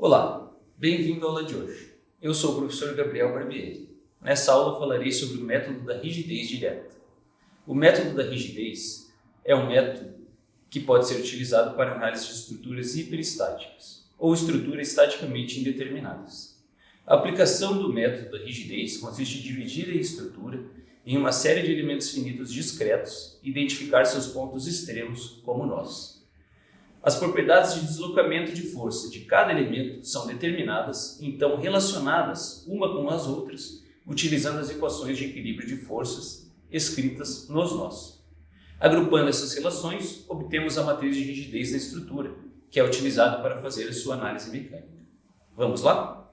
Olá, bem-vindo à aula de hoje. Eu sou o professor Gabriel Barbieri. Nessa aula falarei sobre o método da rigidez direta. O método da rigidez é um método que pode ser utilizado para análise de estruturas hiperestáticas ou estruturas estaticamente indeterminadas. A aplicação do método da rigidez consiste em dividir a estrutura em uma série de elementos finitos discretos e identificar seus pontos extremos como nós. As propriedades de deslocamento de força de cada elemento são determinadas, então relacionadas uma com as outras, utilizando as equações de equilíbrio de forças escritas nos nós. Agrupando essas relações, obtemos a matriz de rigidez da estrutura, que é utilizada para fazer a sua análise mecânica. Vamos lá?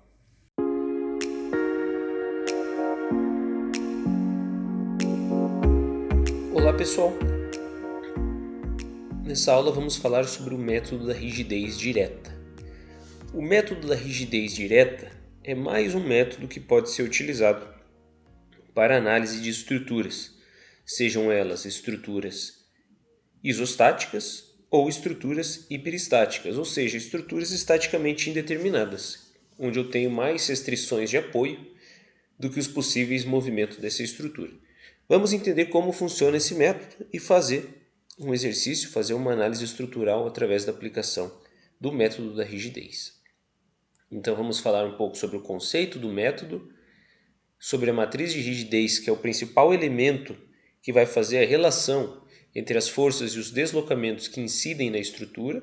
Olá pessoal, nessa aula vamos falar sobre o método da rigidez direta. O método da rigidez direta é mais um método que pode ser utilizado para análise de estruturas, sejam elas estruturas isostáticas ou estruturas hiperestáticas, ou seja, estruturas estaticamente indeterminadas, onde eu tenho mais restrições de apoio do que os possíveis movimentos dessa estrutura. Vamos entender como funciona esse método e fazer um exercício, fazer uma análise estrutural através da aplicação do método da rigidez. Então vamos falar um pouco sobre o conceito do método, sobre a matriz de rigidez, que é o principal elemento que vai fazer a relação entre as forças e os deslocamentos que incidem na estrutura.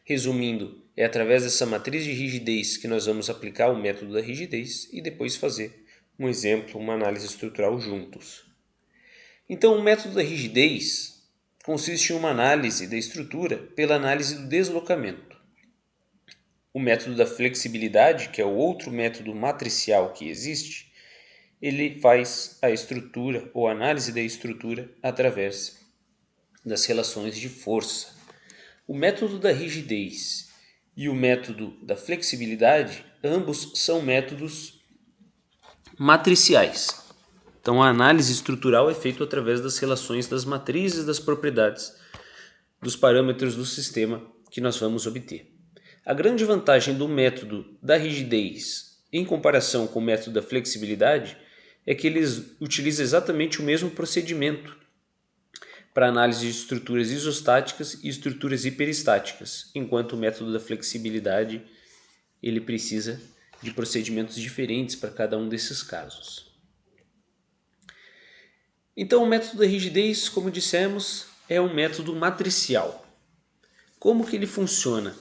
Resumindo, é através dessa matriz de rigidez que nós vamos aplicar o método da rigidez e depois fazer um exemplo, uma análise estrutural juntos. Então, o método da rigidez consiste em uma análise da estrutura pela análise do deslocamento. O método da flexibilidade, que é o outro método matricial que existe, ele faz a estrutura ou análise da estrutura através das relações de força. O método da rigidez e o método da flexibilidade, ambos são métodos matriciais. Então, a análise estrutural é feita através das relações das matrizes das propriedades dos parâmetros do sistema que nós vamos obter. A grande vantagem do método da rigidez em comparação com o método da flexibilidade é que eles utilizam exatamente o mesmo procedimento para análise de estruturas isostáticas e estruturas hiperestáticas, enquanto o método da flexibilidade ele precisa de procedimentos diferentes para cada um desses casos. Então, o método da rigidez, como dissemos, é um método matricial. Como que ele funciona?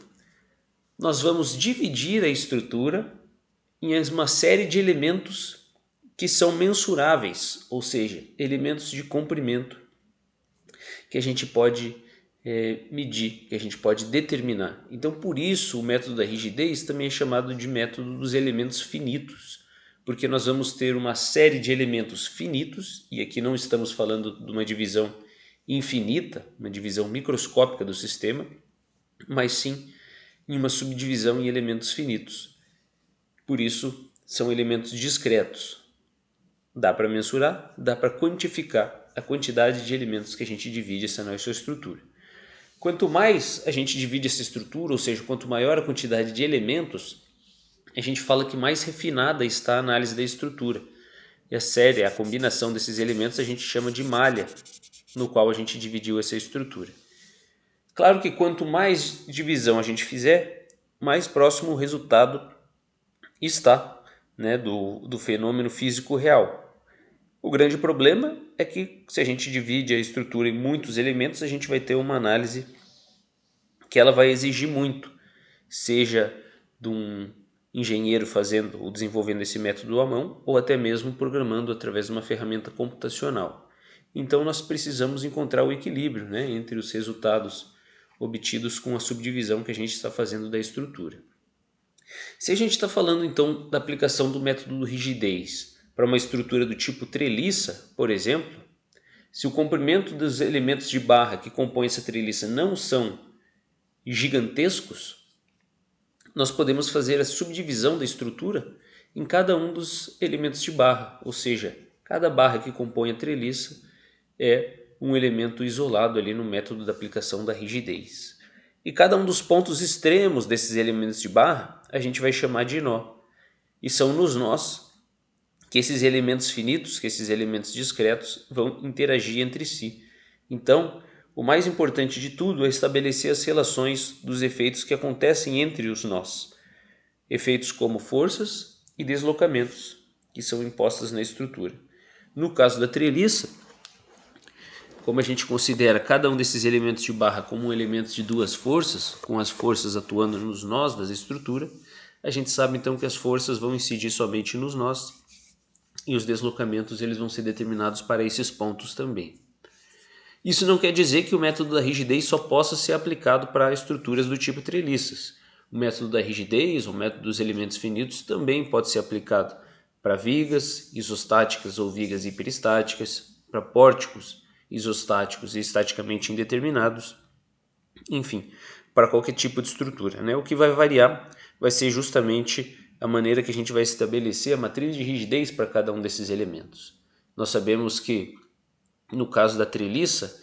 Nós vamos dividir a estrutura em uma série de elementos que são mensuráveis, ou seja, elementos de comprimento que a gente pode medir, que a gente pode determinar. Então, por isso, o método da rigidez também é chamado de método dos elementos finitos, porque nós vamos ter uma série de elementos finitos, e aqui não estamos falando de uma divisão infinita, uma divisão microscópica do sistema, mas sim em uma subdivisão em elementos finitos. Por isso, são elementos discretos. Dá para mensurar, dá para quantificar a quantidade de elementos que a gente divide essa nossa estrutura. Quanto mais a gente divide essa estrutura, ou seja, quanto maior a quantidade de elementos, a gente fala que mais refinada está a análise da estrutura. E a combinação desses elementos a gente chama de malha, no qual a gente dividiu essa estrutura. Claro que quanto mais divisão a gente fizer, mais próximo o resultado está, do fenômeno físico real. O grande problema é que se a gente divide a estrutura em muitos elementos, a gente vai ter uma análise que ela vai exigir muito, seja de um engenheiro fazendo ou desenvolvendo esse método à mão, ou até mesmo programando através de uma ferramenta computacional. Então nós precisamos encontrar o equilíbrio, entre os resultados obtidos com a subdivisão que a gente está fazendo da estrutura. Se a gente está falando então da aplicação do método de rigidez para uma estrutura do tipo treliça, por exemplo, se o comprimento dos elementos de barra que compõem essa treliça não são gigantescos, nós podemos fazer a subdivisão da estrutura em cada um dos elementos de barra, ou seja, cada barra que compõe a treliça é um elemento isolado ali no método da aplicação da rigidez. E cada um dos pontos extremos desses elementos de barra a gente vai chamar de nó. E são nos nós que esses elementos finitos, que esses elementos discretos vão interagir entre si. Então, o mais importante de tudo é estabelecer as relações dos efeitos que acontecem entre os nós. Efeitos como forças e deslocamentos, que são impostas na estrutura. No caso da treliça, como a gente considera cada um desses elementos de barra como um elemento de duas forças, com as forças atuando nos nós da estrutura, a gente sabe então que as forças vão incidir somente nos nós e os deslocamentos eles vão ser determinados para esses pontos também. Isso não quer dizer que o método da rigidez só possa ser aplicado para estruturas do tipo treliças. O método da rigidez, o método dos elementos finitos, também pode ser aplicado para vigas isostáticas ou vigas hiperestáticas, para pórticos isostáticos e estaticamente indeterminados, enfim, para qualquer tipo de estrutura, né? O que vai variar vai ser justamente a maneira que a gente vai estabelecer a matriz de rigidez para cada um desses elementos. Nós sabemos que, no caso da treliça,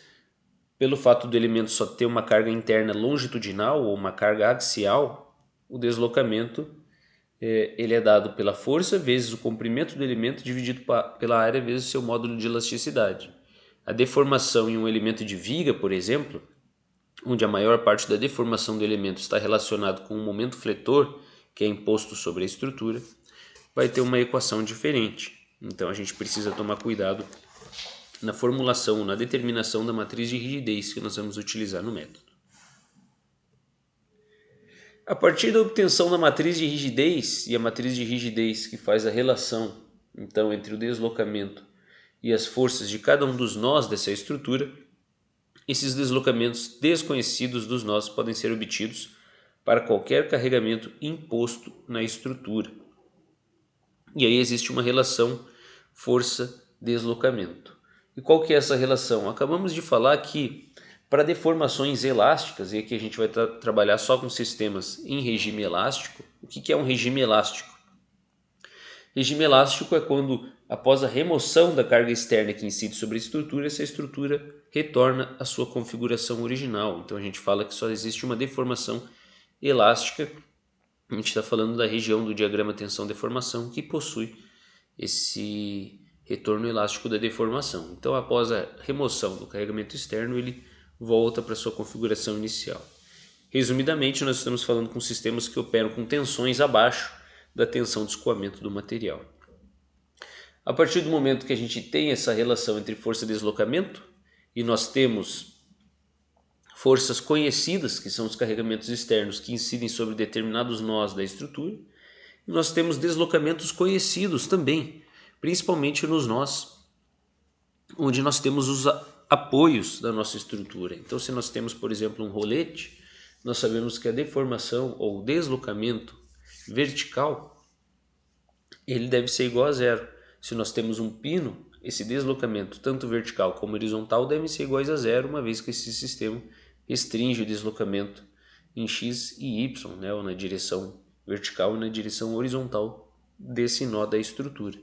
pelo fato do elemento só ter uma carga interna longitudinal ou uma carga axial, o deslocamento ele é dado pela força vezes o comprimento do elemento dividido pela área vezes o seu módulo de elasticidade. A deformação em um elemento de viga, por exemplo, onde a maior parte da deformação do elemento está relacionado com o momento fletor, que é imposto sobre a estrutura, vai ter uma equação diferente. Então a gente precisa tomar cuidado na formulação, na determinação da matriz de rigidez que nós vamos utilizar no método. A partir da obtenção da matriz de rigidez, e a matriz de rigidez que faz a relação então entre o deslocamento e as forças de cada um dos nós dessa estrutura, esses deslocamentos desconhecidos dos nós podem ser obtidos para qualquer carregamento imposto na estrutura. E aí existe uma relação força-deslocamento. E qual que é essa relação? Acabamos de falar que para deformações elásticas, e aqui a gente vai trabalhar só com sistemas em regime elástico. O que é um regime elástico? Regime elástico é quando, após a remoção da carga externa que incide sobre a estrutura, essa estrutura retorna à sua configuração original. Então a gente fala que só existe uma deformação elástica. A gente está falando da região do diagrama tensão-deformação que possui esse retorno elástico da deformação. Então, após a remoção do carregamento externo, ele volta para sua configuração inicial. Resumidamente, nós estamos falando com sistemas que operam com tensões abaixo da tensão de escoamento do material. A partir do momento que a gente tem essa relação entre força e deslocamento, e nós temos forças conhecidas, que são os carregamentos externos que incidem sobre determinados nós da estrutura, e nós temos deslocamentos conhecidos também, principalmente nos nós, onde nós temos os apoios da nossa estrutura. Então, se nós temos, por exemplo, um rolete, nós sabemos que a deformação ou deslocamento vertical, ele deve ser igual a zero. Se nós temos um pino, esse deslocamento, tanto vertical como horizontal, devem ser iguais a zero, uma vez que esse sistema restringe o deslocamento em x e y, né, ou na direção vertical e na direção horizontal desse nó da estrutura.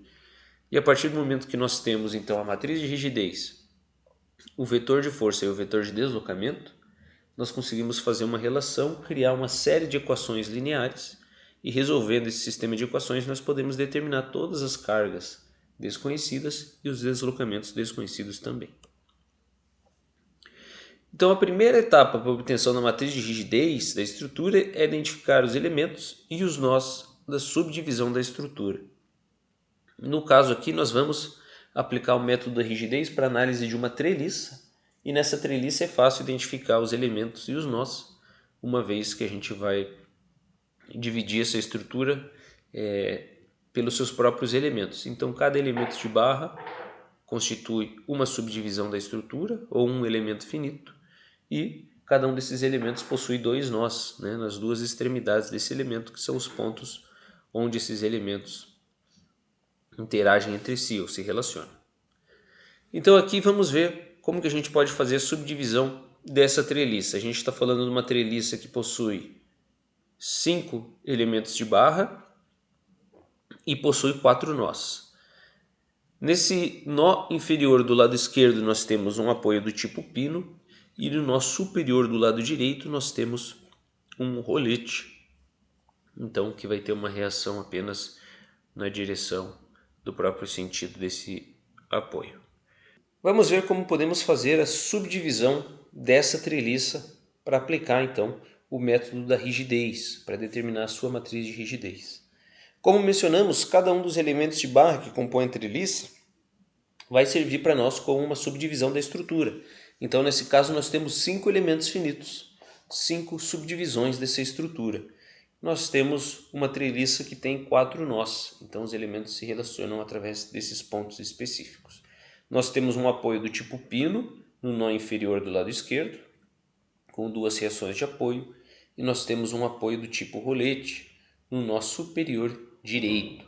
E a partir do momento que nós temos então a matriz de rigidez, o vetor de força e o vetor de deslocamento, nós conseguimos fazer uma relação, criar uma série de equações lineares, e resolvendo esse sistema de equações nós podemos determinar todas as cargas desconhecidas e os deslocamentos desconhecidos também. Então a primeira etapa para a obtenção da matriz de rigidez da estrutura é identificar os elementos e os nós da subdivisão da estrutura. No caso aqui nós vamos aplicar o método da rigidez para análise de uma treliça, e nessa treliça é fácil identificar os elementos e os nós, uma vez que a gente vai dividir essa estrutura pelos seus próprios elementos. Então cada elemento de barra constitui uma subdivisão da estrutura ou um elemento finito, e cada um desses elementos possui dois nós, né, nas duas extremidades desse elemento, que são os pontos onde esses elementos interagem entre si ou se relacionam. Então aqui vamos ver como que a gente pode fazer a subdivisão dessa treliça. A gente está falando de uma treliça que possui 5 elementos de barra e possui 4 nós. Nesse nó inferior do lado esquerdo nós temos um apoio do tipo pino, E no nosso superior do lado direito nós temos um rolete, então que vai ter uma reação apenas na direção do próprio sentido desse apoio. Vamos ver como podemos fazer a subdivisão dessa treliça para aplicar então o método da rigidez, para determinar a sua matriz de rigidez. Como mencionamos, cada um dos elementos de barra que compõem a treliça vai servir para nós como uma subdivisão da estrutura. Então, nesse caso, nós temos 5 elementos finitos, 5 subdivisões dessa estrutura. Nós temos uma treliça que tem 4 nós, então os elementos se relacionam através desses pontos específicos. Nós temos um apoio do tipo pino no nó inferior do lado esquerdo, com 2 reações de apoio, e nós temos um apoio do tipo rolete no nó superior direito.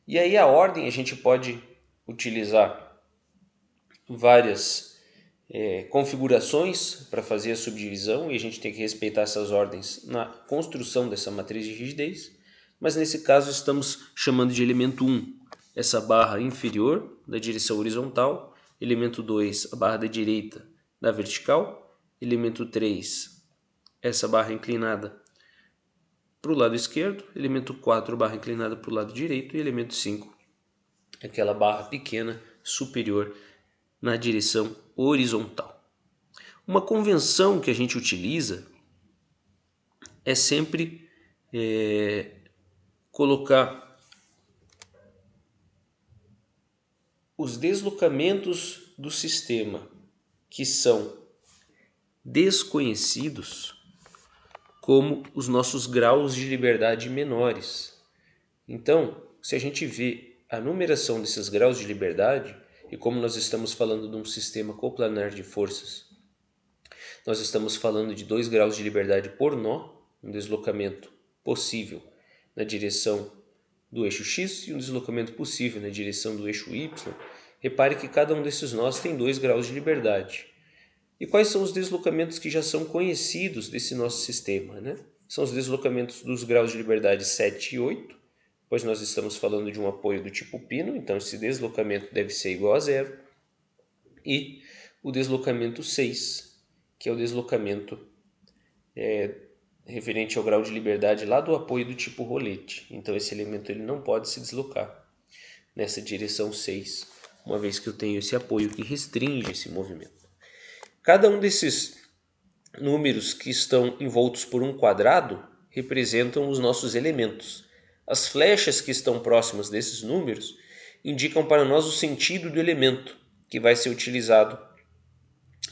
E aí a ordem a gente pode utilizar várias configurações para fazer a subdivisão, e a gente tem que respeitar essas ordens na construção dessa matriz de rigidez, mas nesse caso estamos chamando de elemento 1 essa barra inferior da direção horizontal, elemento 2 a barra da direita da vertical, elemento 3 essa barra inclinada para o lado esquerdo, elemento 4 barra inclinada para o lado direito e elemento 5 aquela barra pequena superior na direção horizontal. Uma convenção que a gente utiliza é sempre colocar os deslocamentos do sistema que são desconhecidos como os nossos graus de liberdade menores. Então, se a gente vê a numeração desses graus de liberdade, e como nós estamos falando de um sistema coplanar de forças, nós estamos falando de 2 graus de liberdade por nó, um deslocamento possível na direção do eixo X e um deslocamento possível na direção do eixo Y. Repare que cada um desses nós tem 2 graus de liberdade. E quais são os deslocamentos que já são conhecidos desse nosso sistema, né? São os deslocamentos dos graus de liberdade 7 e 8, pois nós estamos falando de um apoio do tipo pino, então esse deslocamento deve ser igual a 0. E o deslocamento 6, que é o deslocamento referente ao grau de liberdade lá do apoio do tipo rolete. Então esse elemento ele não pode se deslocar nessa direção 6, uma vez que eu tenho esse apoio que restringe esse movimento. Cada um desses números que estão envoltos por um quadrado representam os nossos elementos. As flechas que estão próximas desses números indicam para nós o sentido do elemento que vai ser utilizado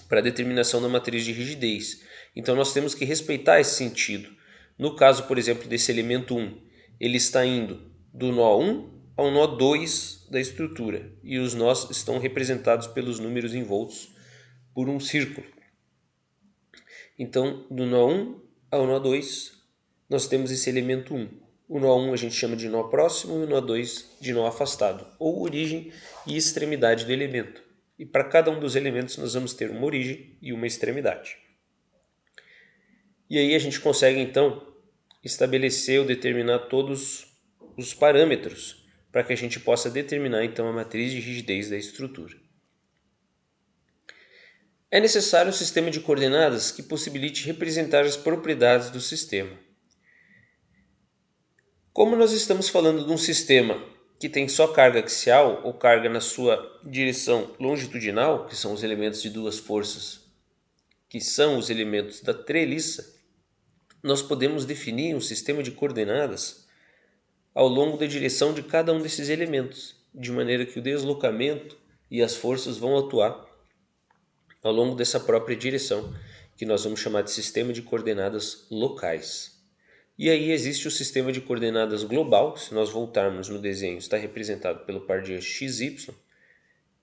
para a determinação da matriz de rigidez. Então nós temos que respeitar esse sentido. No caso, por exemplo, desse elemento 1, ele está indo do nó 1 ao nó 2 da estrutura, e os nós estão representados pelos números envoltos por um círculo. Então, do nó 1 ao nó 2, nós temos esse elemento 1. O nó 1 a gente chama de nó próximo e o nó 2 de nó afastado, ou origem e extremidade do elemento. E para cada um dos elementos nós vamos ter uma origem e uma extremidade. E aí a gente consegue então estabelecer ou determinar todos os parâmetros para que a gente possa determinar então a matriz de rigidez da estrutura. É necessário um sistema de coordenadas que possibilite representar as propriedades do sistema. Como nós estamos falando de um sistema que tem só carga axial ou carga na sua direção longitudinal, que são os elementos de 2 forças, que são os elementos da treliça, nós podemos definir um sistema de coordenadas ao longo da direção de cada um desses elementos, de maneira que o deslocamento e as forças vão atuar ao longo dessa própria direção, que nós vamos chamar de sistema de coordenadas locais. E aí existe o sistema de coordenadas global, se nós voltarmos no desenho, está representado pelo par de eixos XY,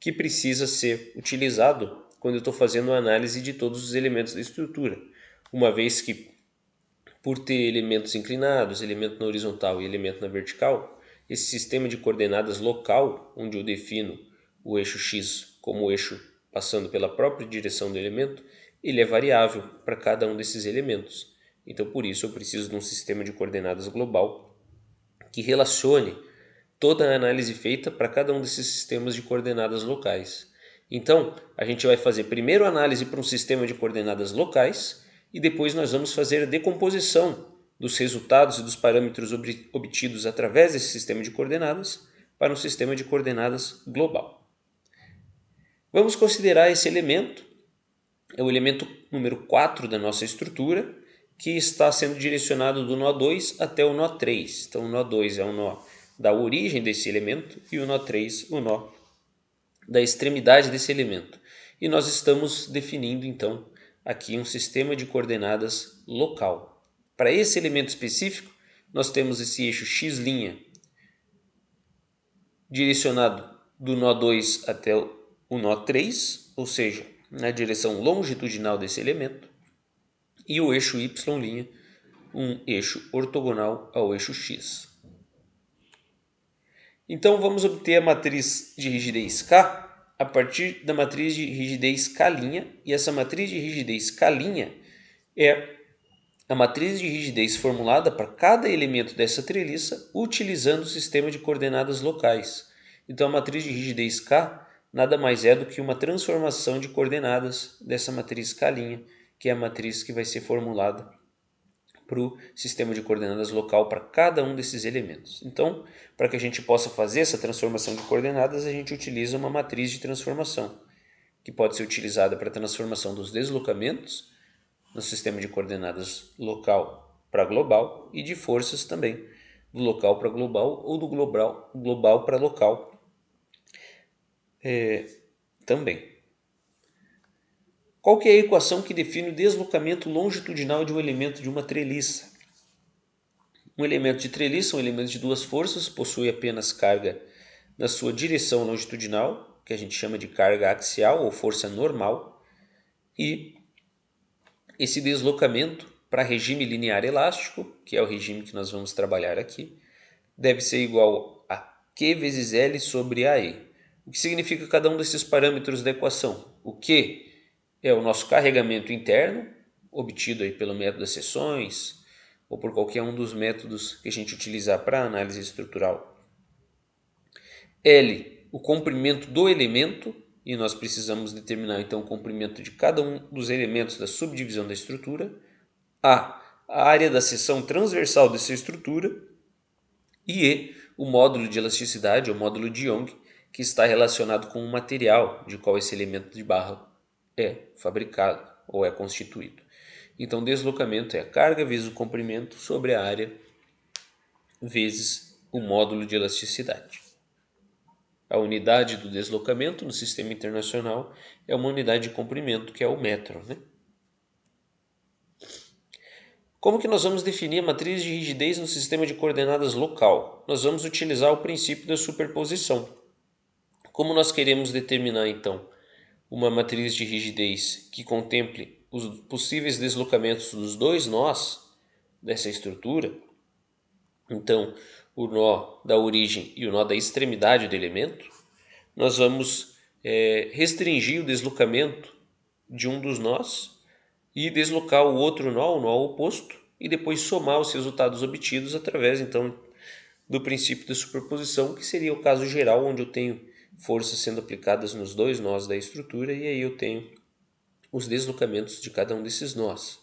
que precisa ser utilizado quando eu estou fazendo a análise de todos os elementos da estrutura, uma vez que, por ter elementos inclinados, elemento na horizontal e elemento na vertical, esse sistema de coordenadas local, onde eu defino o eixo X como o eixo passando pela própria direção do elemento, ele é variável para cada um desses elementos. Então, por isso, eu preciso de um sistema de coordenadas global que relacione toda a análise feita para cada um desses sistemas de coordenadas locais. Então, a gente vai fazer primeiro a análise para um sistema de coordenadas locais e depois nós vamos fazer a decomposição dos resultados e dos parâmetros obtidos através desse sistema de coordenadas para um sistema de coordenadas global. Vamos considerar esse elemento, é o elemento número 4 da nossa estrutura, que está sendo direcionado do nó 2 até o nó 3. Então o nó 2 é o nó da origem desse elemento e o nó 3 o nó da extremidade desse elemento. E nós estamos definindo então aqui um sistema de coordenadas local. Para esse elemento específico, nós temos esse eixo x' direcionado do nó 2 até o nó 3, ou seja, na direção longitudinal desse elemento, e o eixo y', um eixo ortogonal ao eixo x. Então vamos obter a matriz de rigidez K a partir da matriz de rigidez K', e essa matriz de rigidez K' é a matriz de rigidez formulada para cada elemento dessa treliça utilizando o sistema de coordenadas locais. Então a matriz de rigidez K nada mais é do que uma transformação de coordenadas dessa matriz K', que é a matriz que vai ser formulada para o sistema de coordenadas local para cada um desses elementos. Então, para que a gente possa fazer essa transformação de coordenadas, a gente utiliza uma matriz de transformação, que pode ser utilizada para a transformação dos deslocamentos no sistema de coordenadas local para global e de forças também, do local para global ou do global para local também. Qual que é a equação que define o deslocamento longitudinal de um elemento de uma treliça? Um elemento de treliça, um elemento de duas forças, possui apenas carga na sua direção longitudinal, que a gente chama de carga axial ou força normal, e esse deslocamento para regime linear elástico, que é o regime que nós vamos trabalhar aqui, deve ser igual a Q vezes L sobre AE. O que significa cada um desses parâmetros da equação? O Q é o nosso carregamento interno, obtido aí pelo método das seções, ou por qualquer um dos métodos que a gente utilizar para análise estrutural. L, o comprimento do elemento, e nós precisamos determinar então o comprimento de cada um dos elementos da subdivisão da estrutura. A área da seção transversal dessa estrutura. E E, o módulo de elasticidade, ou módulo de Young, que está relacionado com o material de qual esse elemento de barra é fabricado ou é constituído. Então, deslocamento é a carga vezes o comprimento sobre a área vezes o módulo de elasticidade. A unidade do deslocamento no sistema internacional é uma unidade de comprimento, que é o metro, né? Como que nós vamos definir a matriz de rigidez no sistema de coordenadas local? Nós vamos utilizar o princípio da superposição. Como nós queremos determinar, então, uma matriz de rigidez que contemple os possíveis deslocamentos dos dois nós dessa estrutura, então o nó da origem e o nó da extremidade do elemento, nós vamos restringir o deslocamento de um dos nós e deslocar o outro nó, o nó oposto, e depois somar os resultados obtidos através então do princípio da superposição, que seria o caso geral, onde eu tenho forças sendo aplicadas nos dois nós da estrutura e aí eu tenho os deslocamentos de cada um desses nós.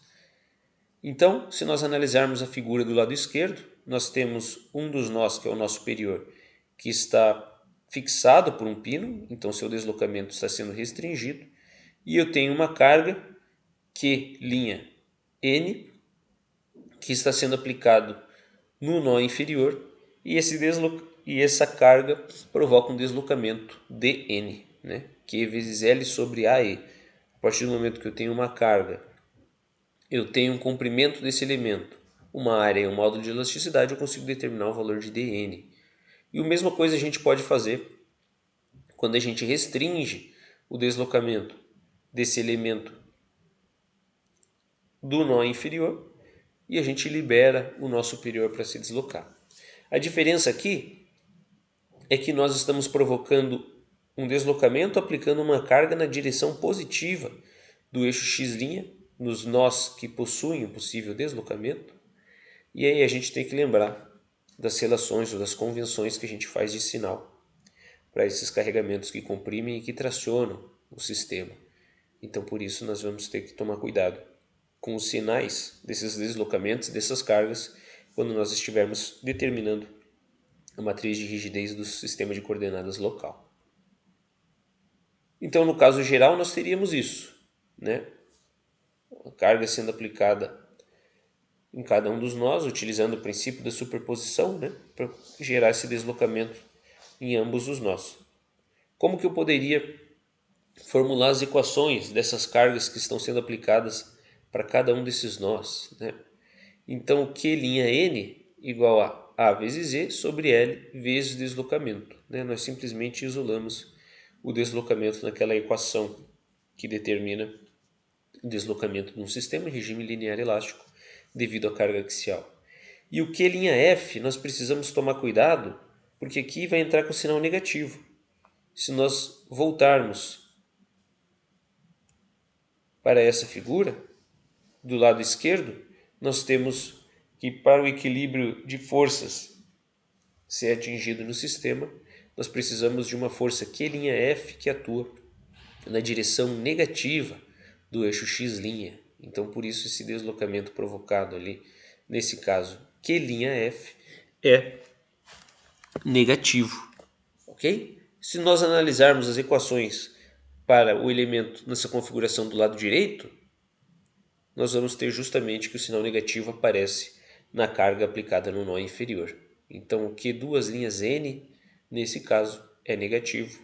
Então, se nós analisarmos a figura do lado esquerdo, nós temos um dos nós, que é o nó superior, que está fixado por um pino, então seu deslocamento está sendo restringido, e eu tenho uma carga Q' N, que está sendo aplicado no nó inferior, e essa carga provoca um deslocamento dN, né? Q vezes L sobre AE. A partir do momento que eu tenho uma carga, eu tenho um comprimento desse elemento, uma área e um módulo de elasticidade, eu consigo determinar o valor de dN. E a mesma coisa a gente pode fazer quando a gente restringe o deslocamento desse elemento do nó inferior e a gente libera o nó superior para se deslocar. A diferença aqui é que nós estamos provocando um deslocamento aplicando uma carga na direção positiva do eixo x' nos nós que possuem o possível deslocamento. E aí a gente tem que lembrar das relações ou das convenções que a gente faz de sinal para esses carregamentos que comprimem e que tracionam o sistema. Então, por isso, nós vamos ter que tomar cuidado com os sinais desses deslocamentos, dessas cargas, quando nós estivermos determinando a matriz de rigidez do sistema de coordenadas local. Então, no caso geral, nós teríamos isso, né? A carga sendo aplicada em cada um dos nós, utilizando o princípio da superposição, né? Para gerar esse deslocamento em ambos os nós. Como que eu poderia formular as equações dessas cargas que estão sendo aplicadas para cada um desses nós, né? Então, o Q'N igual a A vezes Z sobre L vezes deslocamento, né? Nós simplesmente isolamos o deslocamento naquela equação que determina o deslocamento de um sistema em regime linear elástico devido à carga axial. E o Q'F nós precisamos tomar cuidado, porque aqui vai entrar com o sinal negativo. Se nós voltarmos para essa figura, do lado esquerdo, nós temos que para o equilíbrio de forças ser atingido no sistema, nós precisamos de uma força Q'F que atua na direção negativa do eixo x'. Então, por isso, esse deslocamento provocado ali, nesse caso, Q'F é negativo, ok? Se nós analisarmos as equações para o elemento nessa configuração do lado direito, nós vamos ter justamente que o sinal negativo aparece na carga aplicada no nó inferior. Então, o Q2' nesse caso, é negativo.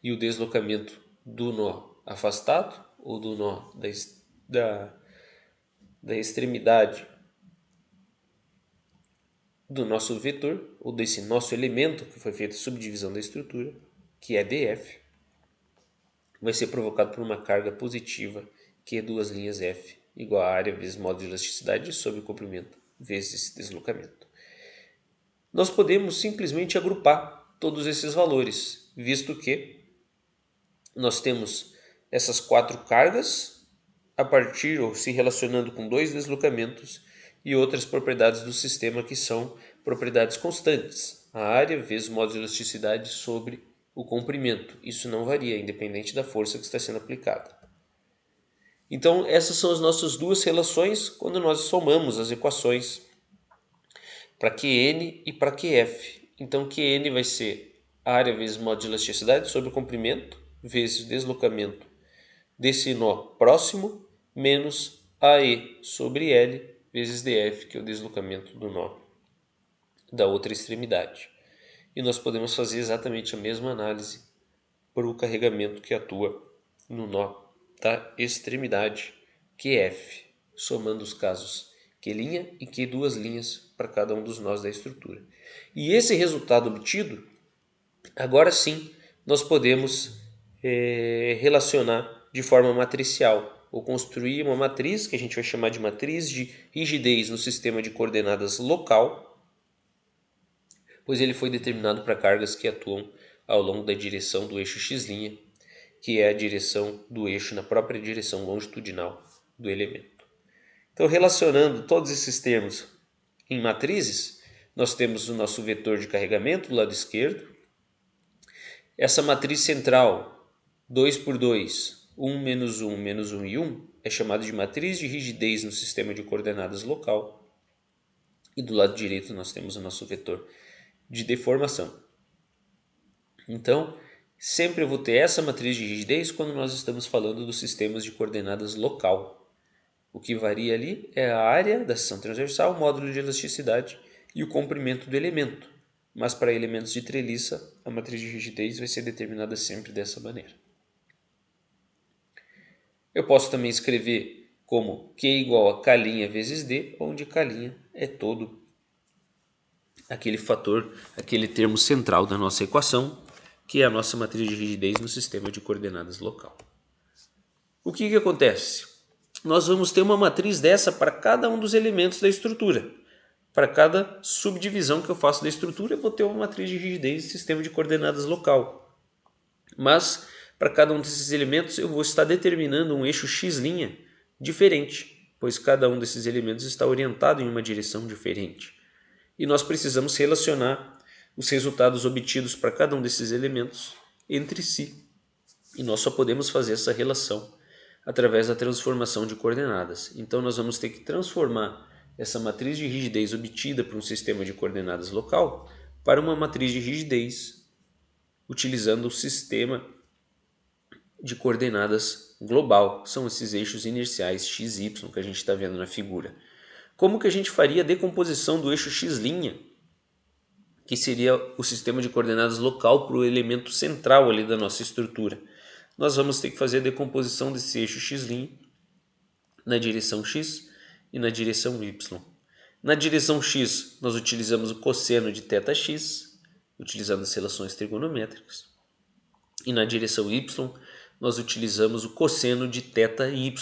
E o deslocamento do nó afastado, ou do nó da extremidade do nosso vetor, ou desse nosso elemento que foi feita a subdivisão da estrutura, que é dF, vai ser provocado por uma carga positiva, que é F, igual a área vezes módulo de elasticidade sobre o comprimento vezes esse deslocamento. Nós podemos simplesmente agrupar todos esses valores, visto que nós temos essas 4 cargas a partir ou se relacionando com 2 deslocamentos e outras propriedades do sistema que são propriedades constantes, a área vezes módulo de elasticidade sobre o comprimento. Isso não varia, independente da força que está sendo aplicada. Então, essas são as nossas duas relações quando nós somamos as equações para Qn e para Qf. Então, Qn vai ser área vezes módulo de elasticidade sobre o comprimento vezes o deslocamento desse nó próximo menos AE sobre L vezes dF, que é o deslocamento do nó da outra extremidade. E nós podemos fazer exatamente a mesma análise para o carregamento que atua no nó da extremidade QF, somando os casos Q' e Q' para cada um dos nós da estrutura. E esse resultado obtido, agora sim, nós podemos relacionar de forma matricial, ou construir uma matriz que a gente vai chamar de matriz de rigidez no sistema de coordenadas local, pois ele foi determinado para cargas que atuam ao longo da direção do eixo x', que é a direção do eixo na própria direção longitudinal do elemento. Então, relacionando todos esses termos em matrizes, nós temos o nosso vetor de carregamento do lado esquerdo, essa matriz central 2 por 2, 1 menos 1 menos 1 e 1 é chamada de matriz de rigidez no sistema de coordenadas local. E do lado direito nós temos o nosso vetor de deformação. Então, sempre eu vou ter essa matriz de rigidez quando nós estamos falando dos sistemas de coordenadas local. O que varia ali é a área da seção transversal, o módulo de elasticidade e o comprimento do elemento. Mas para elementos de treliça, a matriz de rigidez vai ser determinada sempre dessa maneira. Eu posso também escrever como Q igual a K' vezes D, onde K' é todo aquele fator, aquele termo central da nossa equação, que é a nossa matriz de rigidez no sistema de coordenadas local. O que acontece? Nós vamos ter uma matriz dessa para cada um dos elementos da estrutura. Para cada subdivisão que eu faço da estrutura, eu vou ter uma matriz de rigidez no sistema de coordenadas local. Mas, para cada um desses elementos, eu vou estar determinando um eixo x' diferente, pois cada um desses elementos está orientado em uma direção diferente. E nós precisamos relacionar os resultados obtidos para cada um desses elementos entre si, E nós só podemos fazer essa relação através da transformação de coordenadas. Então nós vamos ter que transformar essa matriz de rigidez obtida por um sistema de coordenadas local para uma matriz de rigidez utilizando o sistema de coordenadas global. São esses eixos inerciais x, y que a gente está vendo na figura. Como que a gente faria a decomposição do eixo x', que seria o sistema de coordenadas local, para o elemento central ali da nossa estrutura? Nós vamos ter que fazer a decomposição desse eixo x' na direção x e na direção y. Na direção x, nós utilizamos o cosseno de θx, utilizando as relações trigonométricas. E na direção y, nós utilizamos o cosseno de θy,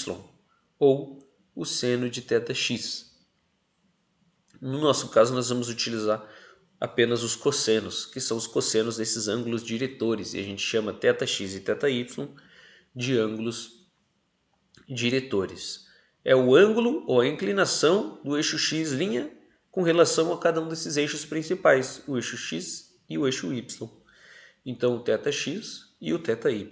ou o seno de θx. No nosso caso, nós vamos utilizar apenas os cossenos, que são os cossenos desses ângulos diretores, e a gente chama θx e θy de ângulos diretores. É o ângulo ou a inclinação do eixo x' com relação a cada um desses eixos principais, o eixo x e o eixo y. Então, o θx e o θy.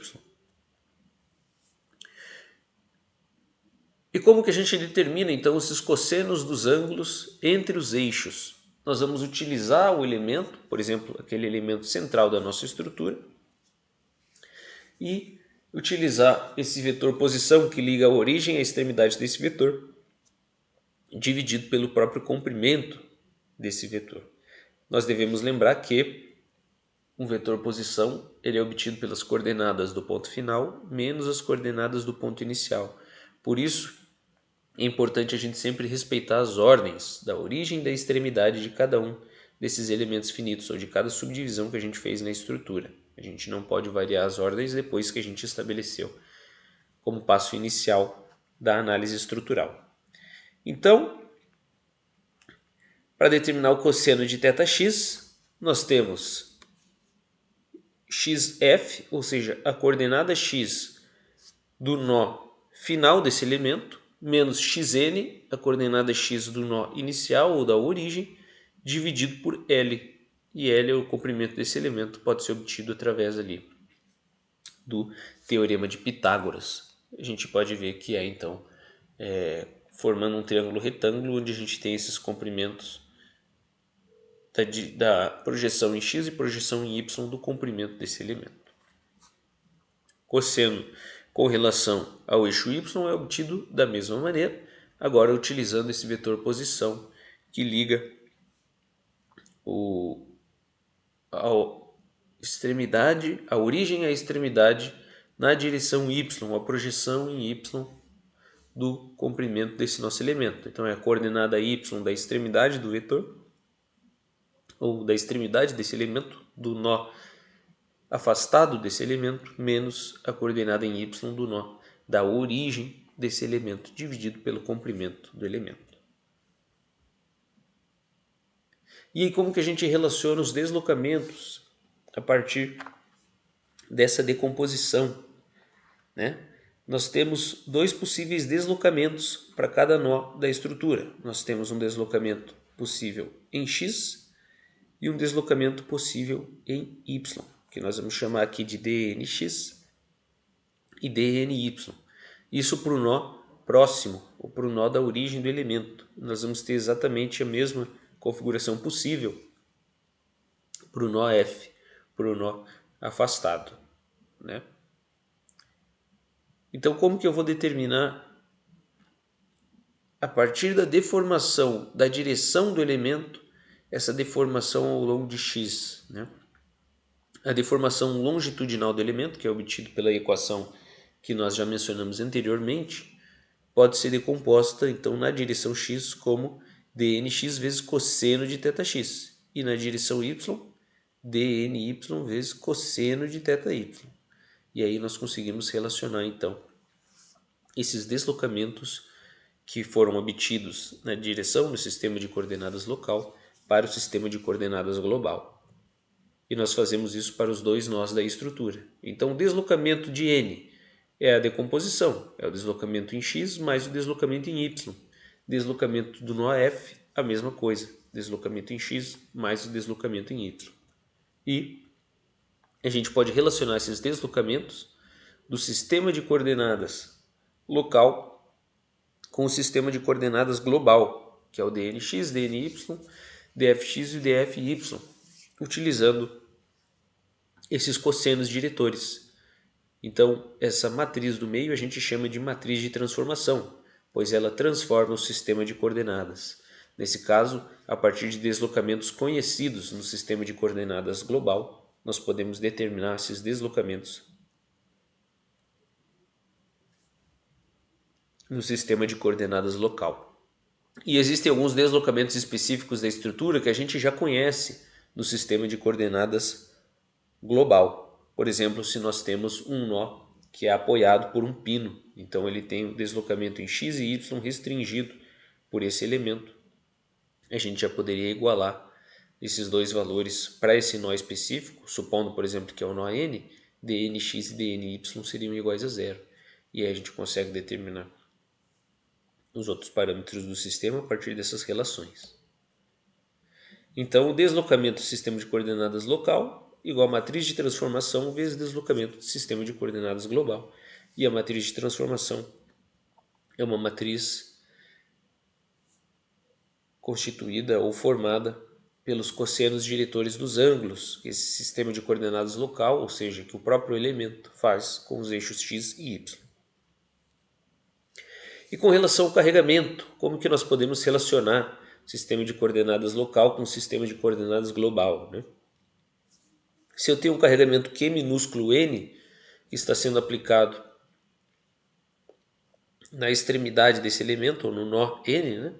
E como que a gente determina então esses cossenos dos ângulos entre os eixos? Nós vamos utilizar o elemento, por exemplo, aquele elemento central da nossa estrutura, e utilizar esse vetor posição que liga a origem à extremidade desse vetor, dividido pelo próprio comprimento desse vetor. Nós devemos lembrar que um vetor posição ele é obtido pelas coordenadas do ponto final menos as coordenadas do ponto inicial. Por isso, é importante a gente sempre respeitar as ordens da origem e da extremidade de cada um desses elementos finitos, ou de cada subdivisão que a gente fez na estrutura. A gente não pode variar as ordens depois que a gente estabeleceu como passo inicial da análise estrutural. Então, para determinar o cosseno de θx, nós temos xf, ou seja, a coordenada x do nó final desse elemento, menos xn, a coordenada x do nó inicial ou da origem, dividido por L. E L é o comprimento desse elemento, pode ser obtido através ali do Teorema de Pitágoras. A gente pode ver que é então formando um triângulo retângulo, onde a gente tem esses comprimentos da projeção em x e projeção em y do comprimento desse elemento. Cosseno com relação ao eixo y é obtido da mesma maneira, agora utilizando esse vetor posição que liga a origem à extremidade na direção y, a projeção em y do comprimento desse nosso elemento. Então é a coordenada y da extremidade do vetor, ou da extremidade desse elemento, do nó afastado desse elemento, menos a coordenada em y do nó da origem desse elemento, dividido pelo comprimento do elemento. E aí como que a gente relaciona os deslocamentos a partir dessa decomposição, né? Nós temos dois possíveis deslocamentos para cada nó da estrutura. Nós temos um deslocamento possível em x e um deslocamento possível em y, que nós vamos chamar aqui de dnx e dny. Isso para o nó próximo, ou para o nó da origem do elemento. Nós vamos ter exatamente a mesma configuração possível para o nó f, para o nó afastado, né? Então, como que eu vou determinar, a partir da deformação da direção do elemento, essa deformação ao longo de x, né? A deformação longitudinal do elemento, que é obtido pela equação que nós já mencionamos anteriormente, pode ser decomposta então na direção x como dnx vezes cosseno de θx, e na direção y, dny vezes cosseno de θy. E aí nós conseguimos relacionar então esses deslocamentos que foram obtidos na direção do sistema de coordenadas local para o sistema de coordenadas global. E nós fazemos isso para os dois nós da estrutura. Então o deslocamento de n é a decomposição, é o deslocamento em x mais o deslocamento em y. Deslocamento do nó f, a mesma coisa, deslocamento em x mais o deslocamento em y. E a gente pode relacionar esses deslocamentos do sistema de coordenadas local com o sistema de coordenadas global, que é o dnx, dny, dfx e dfy, utilizando esses cossenos diretores. Então, essa matriz do meio a gente chama de matriz de transformação, pois ela transforma o sistema de coordenadas. Nesse caso, a partir de deslocamentos conhecidos no sistema de coordenadas global, nós podemos determinar esses deslocamentos no sistema de coordenadas local. E existem alguns deslocamentos específicos da estrutura que a gente já conhece no sistema de coordenadas global. Por exemplo, se nós temos um nó que é apoiado por um pino, então ele tem um deslocamento em x e y restringido por esse elemento. A gente já poderia igualar esses dois valores para esse nó específico, supondo, por exemplo, que é o nó n, dnx e dny seriam iguais a zero. E aí a gente consegue determinar os outros parâmetros do sistema a partir dessas relações. Então, o deslocamento do sistema de coordenadas local igual a matriz de transformação vezes deslocamento do sistema de coordenadas global. E a matriz de transformação é uma matriz constituída ou formada pelos cossenos diretores dos ângulos que esse sistema de coordenadas local, ou seja, que o próprio elemento faz com os eixos x e y. E com relação ao carregamento, como que nós podemos relacionar o sistema de coordenadas local com o sistema de coordenadas global, né? Se eu tenho um carregamento Q minúsculo n, que está sendo aplicado na extremidade desse elemento, ou no nó n, né,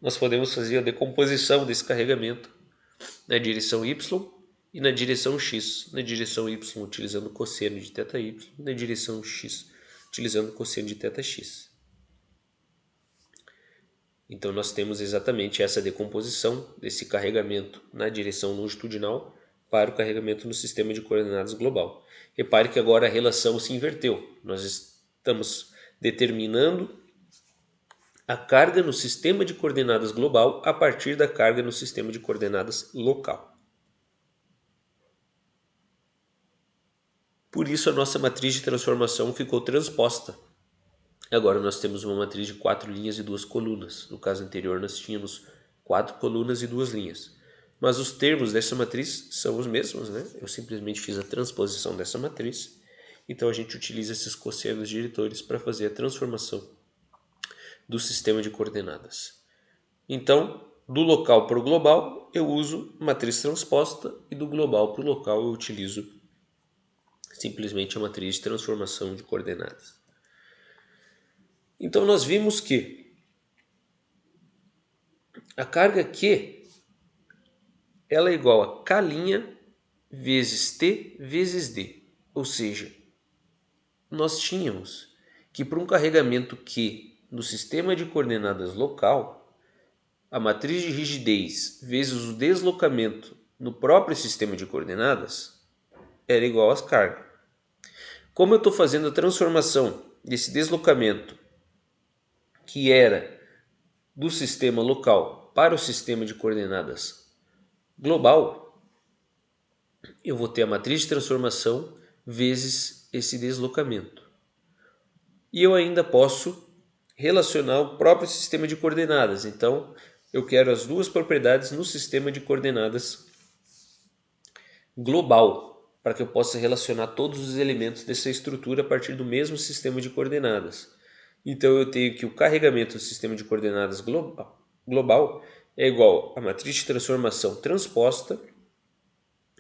nós podemos fazer a decomposição desse carregamento na direção y e na direção x. Na direção y, utilizando cosseno de θy, e na direção x, utilizando cosseno de θx. Então, nós temos exatamente essa decomposição desse carregamento na direção longitudinal para o carregamento no sistema de coordenadas global. Repare que agora a relação se inverteu. Nós estamos determinando a carga no sistema de coordenadas global a partir da carga no sistema de coordenadas local. Por isso, a nossa matriz de transformação ficou transposta. Agora nós temos uma matriz de 4 linhas e 2 colunas. No caso anterior, nós tínhamos 4 colunas e 2 linhas. Mas os termos dessa matriz são os mesmos, né? Eu simplesmente fiz a transposição dessa matriz. Então a gente utiliza esses cossenos diretores para fazer a transformação do sistema de coordenadas. Então, do local para o global, eu uso matriz transposta, e do global para o local eu utilizo simplesmente a matriz de transformação de coordenadas. Então nós vimos que a carga Q ela é igual a K' vezes T vezes D. Ou seja, nós tínhamos que para um carregamento Q no sistema de coordenadas local, a matriz de rigidez vezes o deslocamento no próprio sistema de coordenadas era igual às cargas. Como eu estou fazendo a transformação desse deslocamento que era do sistema local para o sistema de coordenadas global, eu vou ter a matriz de transformação vezes esse deslocamento. E eu ainda posso relacionar o próprio sistema de coordenadas. Então, eu quero as duas propriedades no sistema de coordenadas global, para que eu possa relacionar todos os elementos dessa estrutura a partir do mesmo sistema de coordenadas. Então, eu tenho que o carregamento do sistema de coordenadas global é igual a matriz de transformação transposta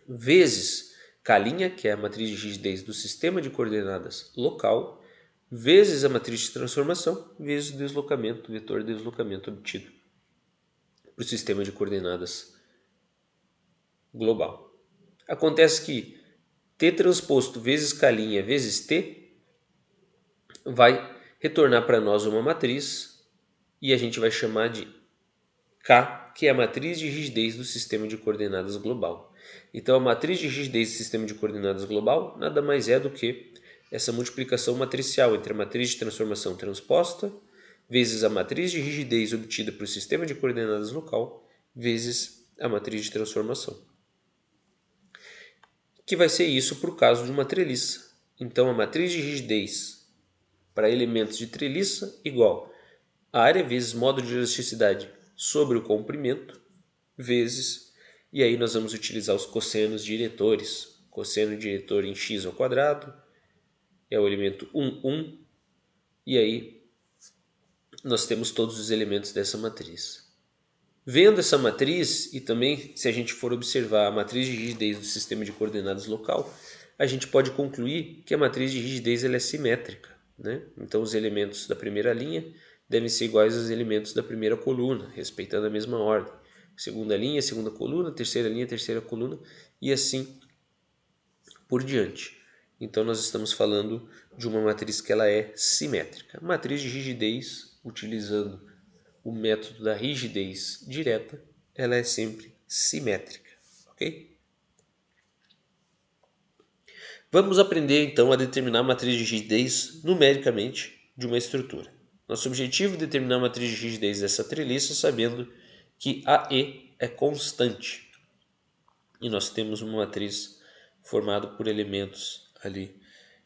vezes K', que é a matriz de rigidez do sistema de coordenadas local, vezes a matriz de transformação, vezes o deslocamento, o vetor de deslocamento obtido para o sistema de coordenadas global. Acontece que T transposto vezes K' vezes T vai retornar para nós uma matriz e a gente vai chamar de K, que é a matriz de rigidez do sistema de coordenadas global. Então, a matriz de rigidez do sistema de coordenadas global nada mais é do que essa multiplicação matricial entre a matriz de transformação transposta vezes a matriz de rigidez obtida para o sistema de coordenadas local vezes a matriz de transformação. Que vai ser isso para o caso de uma treliça. Então, a matriz de rigidez para elementos de treliça igual a área vezes módulo de elasticidade sobre o comprimento vezes, e aí nós vamos utilizar os cossenos diretores. Cosseno diretor em x ao quadrado é o elemento 1, e aí nós temos todos os elementos dessa matriz. Vendo essa matriz, e também se a gente for observar a matriz de rigidez do sistema de coordenadas local, a gente pode concluir que a matriz de rigidez ela é simétrica, né? Então os elementos da primeira linha devem ser iguais aos elementos da primeira coluna, respeitando a mesma ordem. Segunda linha, segunda coluna, terceira linha, terceira coluna, e assim por diante. Então nós estamos falando de uma matriz que ela é simétrica. Matriz de rigidez, utilizando o método da rigidez direta, ela é sempre simétrica, ok? Vamos aprender então a determinar a matriz de rigidez numericamente de uma estrutura. Nosso objetivo é determinar a matriz de rigidez dessa treliça sabendo que AE é constante. E nós temos uma matriz formada por elementos ali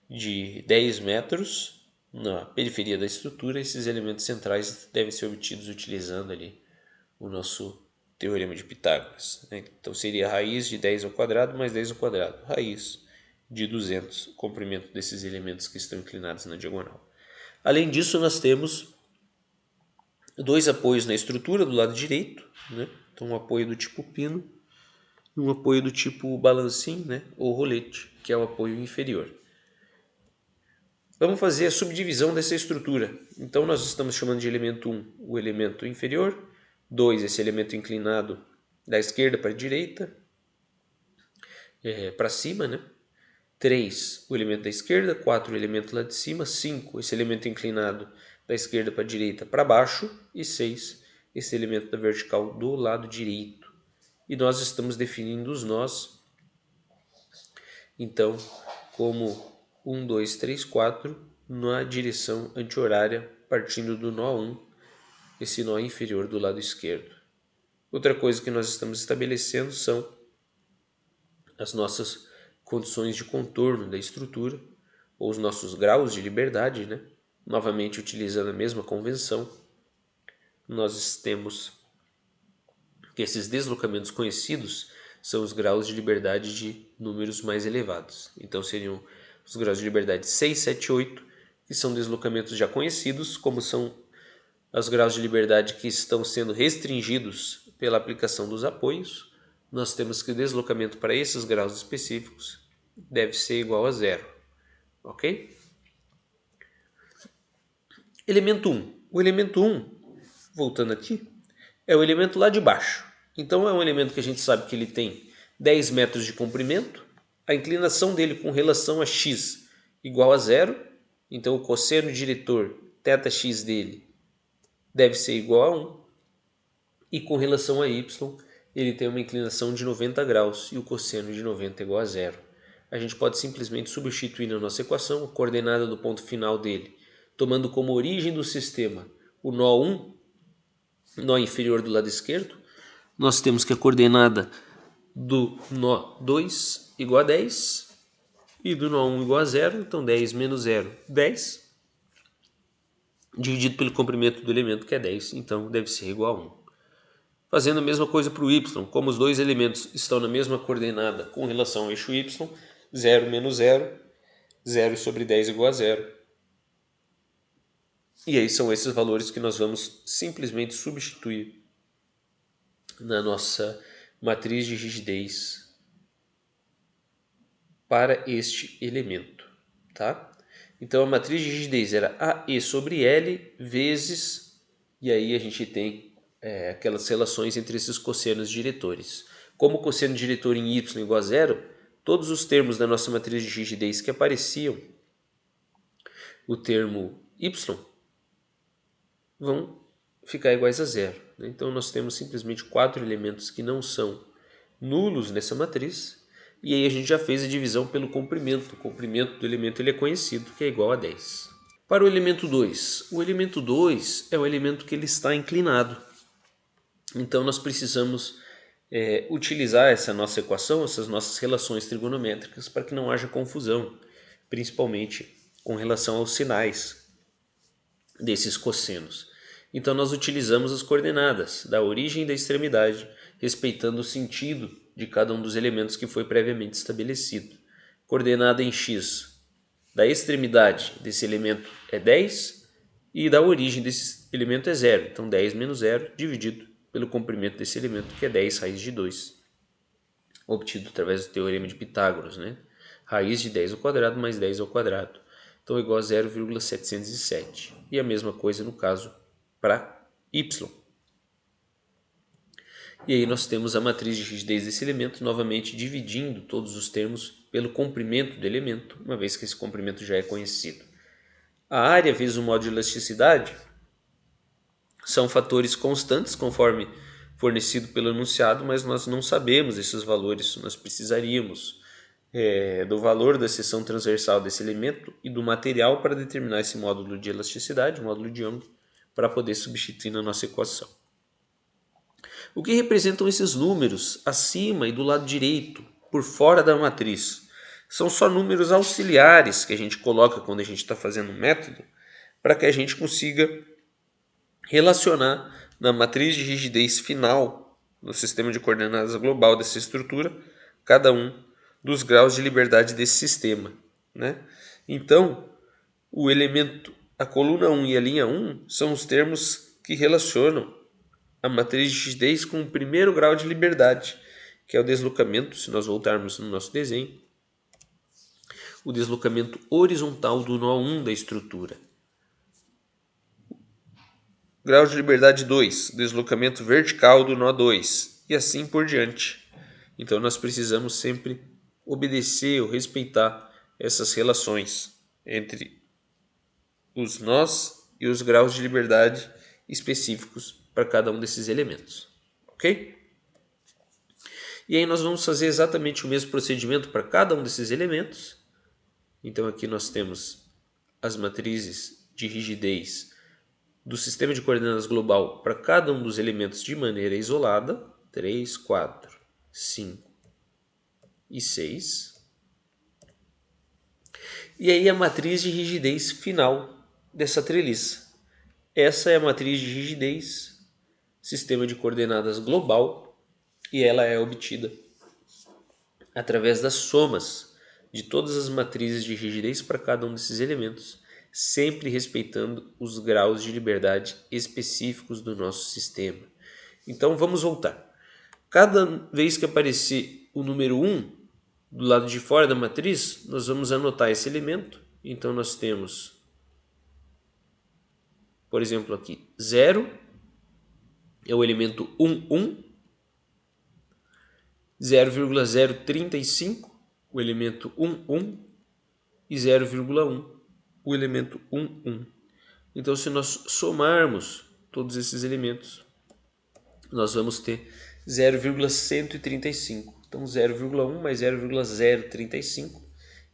de 10 metros na periferia da estrutura. Esses elementos centrais devem ser obtidos utilizando ali o nosso teorema de Pitágoras, né? Então seria a raiz de 10 ao quadrado mais 10 ao quadrado, raiz de 200, o comprimento desses elementos que estão inclinados na diagonal. Além disso, nós temos dois apoios na estrutura do lado direito, né? Então um apoio do tipo pino e um apoio do tipo balancim, né? Ou rolete, que é o apoio inferior. Vamos fazer a subdivisão dessa estrutura. Então nós estamos chamando de elemento 1 o elemento inferior, 2 esse elemento inclinado da esquerda para a direita, para cima, né? 3 o elemento da esquerda, 4 o elemento lá de cima, 5 esse elemento inclinado da esquerda para a direita para baixo e 6 esse elemento da vertical do lado direito. E nós estamos definindo os nós, então, como 1, 2, 3, 4 na direção anti-horária, partindo do nó 1, esse nó inferior do lado esquerdo. Outra coisa que nós estamos estabelecendo são as nossas condições de contorno da estrutura, ou os nossos graus de liberdade, né? Novamente utilizando a mesma convenção, nós temos que esses deslocamentos conhecidos são os graus de liberdade de números mais elevados. Então seriam os graus de liberdade 6, 7, 8, que são deslocamentos já conhecidos, como são os graus de liberdade que estão sendo restringidos pela aplicação dos apoios. Nós temos que o deslocamento para esses graus específicos deve ser igual a zero, ok? Elemento 1. O elemento 1, voltando aqui, é o elemento lá de baixo. Então é um elemento que a gente sabe que ele tem 10 metros de comprimento, a inclinação dele com relação a x igual a zero, então o cosseno diretor θx dele deve ser igual a 1, e com relação a y ele tem uma inclinação de 90 graus e o cosseno de 90 é igual a zero. A gente pode simplesmente substituir na nossa equação a coordenada do ponto final dele, tomando como origem do sistema o nó 1, nó inferior do lado esquerdo. Nós temos que a coordenada do nó 2 igual a 10 e do nó 1 igual a 0, então 10 menos 0, 10, dividido pelo comprimento do elemento que é 10, então deve ser igual a 1. Fazendo a mesma coisa para o y, como os dois elementos estão na mesma coordenada com relação ao eixo y, 0 menos 0, 0 sobre 10 igual a 0. E aí são esses valores que nós vamos simplesmente substituir na nossa matriz de rigidez para este elemento, tá? Então a matriz de rigidez era AE sobre L vezes, e aí a gente tem aquelas relações entre esses cossenos diretores. Como o cosseno diretor em y igual a zero, todos os termos da nossa matriz de rigidez que apareciam, o termo y, vão ficar iguais a zero. Então nós temos simplesmente 4 elementos que não são nulos nessa matriz, e aí a gente já fez a divisão pelo comprimento. O comprimento do elemento ele é conhecido, que é igual a 10. Para o elemento 2, o elemento 2 é o elemento que ele está inclinado. Então nós precisamos utilizar essa nossa equação, essas nossas relações trigonométricas, para que não haja confusão. principalmente com relação aos sinais desses cossenos. Então nós utilizamos as coordenadas da origem e da extremidade, respeitando o sentido de cada um dos elementos que foi previamente estabelecido. Coordenada em x da extremidade desse elemento é 10 e da origem desse elemento é 0. Então 10 menos 0 dividido pelo comprimento desse elemento, que é 10 raiz de 2, obtido através do teorema de Pitágoras, né? Raiz de 10 ao quadrado mais 10 ao quadrado. Então é igual a 0,707. E a mesma coisa no caso para y. E aí nós temos a matriz de rigidez desse elemento, novamente dividindo todos os termos pelo comprimento do elemento, uma vez que esse comprimento já é conhecido. A área vezes o modo de elasticidade são fatores constantes, conforme fornecido pelo enunciado, mas nós não sabemos esses valores. Nós precisaríamos do valor da seção transversal desse elemento e do material para determinar esse módulo de elasticidade, o módulo de Young, para poder substituir na nossa equação. O que representam esses números acima e do lado direito, por fora da matriz? São só números auxiliares que a gente coloca quando a gente está fazendo um método, para que a gente consiga relacionar na matriz de rigidez final, no sistema de coordenadas global dessa estrutura, cada um dos graus de liberdade desse sistema, né? Então, o elemento, a coluna 1 e a linha 1 são os termos que relacionam a matriz de rigidez com o primeiro grau de liberdade, que é o deslocamento, se nós voltarmos no nosso desenho, o deslocamento horizontal do nó 1 da estrutura. Grau de liberdade 2, deslocamento vertical do nó 2, e assim por diante. Então nós precisamos sempre obedecer ou respeitar essas relações entre os nós e os graus de liberdade específicos para cada um desses elementos, ok? E aí nós vamos fazer exatamente o mesmo procedimento para cada um desses elementos. Então aqui nós temos as matrizes de rigidez do sistema de coordenadas global para cada um dos elementos de maneira isolada, 3, 4, 5 e 6. E aí a matriz de rigidez final dessa treliça. Essa é a matriz de rigidez, sistema de coordenadas global, e ela é obtida através das somas de todas as matrizes de rigidez para cada um desses elementos, sempre respeitando os graus de liberdade específicos do nosso sistema. Então vamos voltar. Cada vez que aparecer o número 1 do lado de fora da matriz, nós vamos anotar esse elemento. Então nós temos, por exemplo, aqui 0 é o elemento 1, 1, 0,035 o elemento 1, 1 e 0,1 o elemento 1, 1. Então, se nós somarmos todos esses elementos, nós vamos ter 0,135. Então, 0,1 mais 0,035,